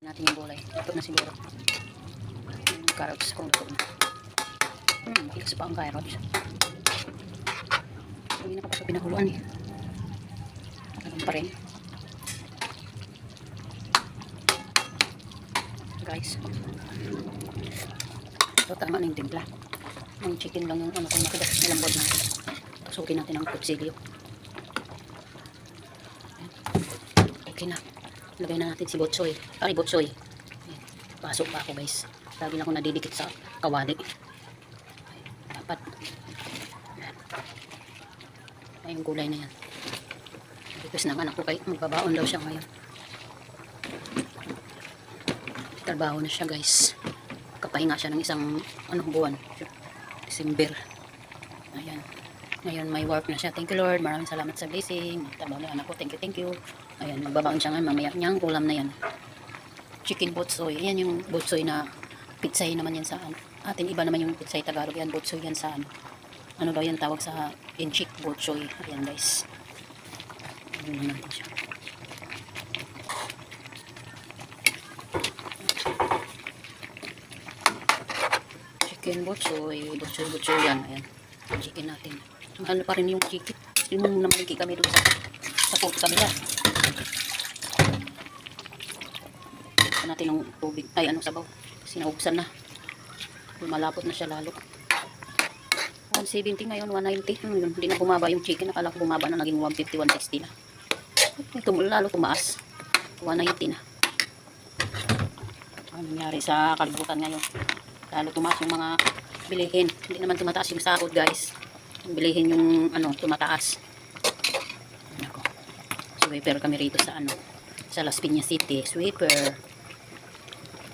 Natin yung gulay. Ito na siguro. Yung carrots kung ito. Matigas pa ang carrots. Hindi na ko pa ito pinakuluan eh. Ganun pa rin. Guys. Ito tama na yung timpla. Yung chicken lang yung ano kung matigas. Nilambod na. Pasukin natin ang kutsilyo. Okay na. Lagay na natin si botsoy. Ay, botsoy. Pasok pa ako guys. Lagi lang ako nadidikit sa kawali. Dapat. Ay, yung gulay na yan. Request ng anak ko kay magbabaon daw siya ngayon. Trabaho na siya guys. Kapahinga siya ng isang buwan. December. Ayan. Ngayon may work na siya. Thank you Lord. Maraming salamat sa blessing. Trabaho na anak ko. Thank you. Ayan, magbabaon siya ngayon. Mamaya niyang ulam na yan. Chicken botsoy. Ayan yung botsoy na pitsay naman yan sa atin. Iba naman yung pitsay Tagalog. Yan, botsoy yan sa ano daw yan tawag sa inchik botsoy. Ayan guys. Ano natin siya. Chicken botsoy. Botsoy yan. Ayan. Chicken natin. Mahal pa rin yung chicken. Yung namaliki kami doon sa food kabila. Ito natin ng tubig. Ay, sabaw. Sinaubsan na. Malapot na siya lalo. 170 ngayon, 190. Hindi na bumaba yung chicken. Akala ko bumaba na, naging 150, 160 na. Ito lalo tumaas. 190 na. Ano nangyari sa kalibutan ngayon? Lalo tumaas yung mga bilihin. Hindi naman tumataas yung sahod guys. Yung bilihin yung tumataas. Ako. Sweeper kami rito sa sa Las Piñas City. Sweeper.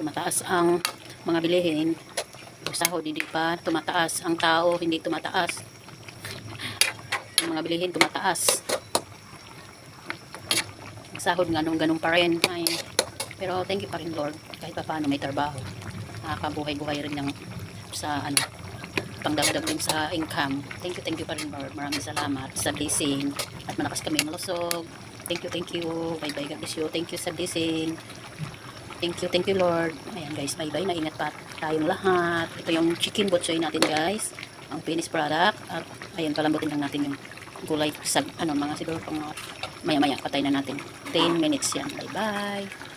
Tumataas ang mga bilihin. Yung sahod hindi pa tumataas. Ang tao hindi tumataas. Yung mga bilihin tumataas. Ang sahod ganun pa rin. Ay, pero thank you pa rin Lord. Kahit pa paano may trabaho. Nakakabuhay-buhay rin lang sa pangdagdag din sa income. Thank you pa rin Lord. Maraming salamat sa blessing. At malakas kami malusog. Thank you. Bye bye. God bless you. Thank you sa blessing. Thank you Lord. Ayan guys, bye bye. Naingat pa tayong lahat. Ito yung chicken botsoy natin guys. Ang finished product. At ayan, palambutin lang natin yung gulay sa mga siguro pang maya maya patay na natin. 10 minutes yan. Bye bye.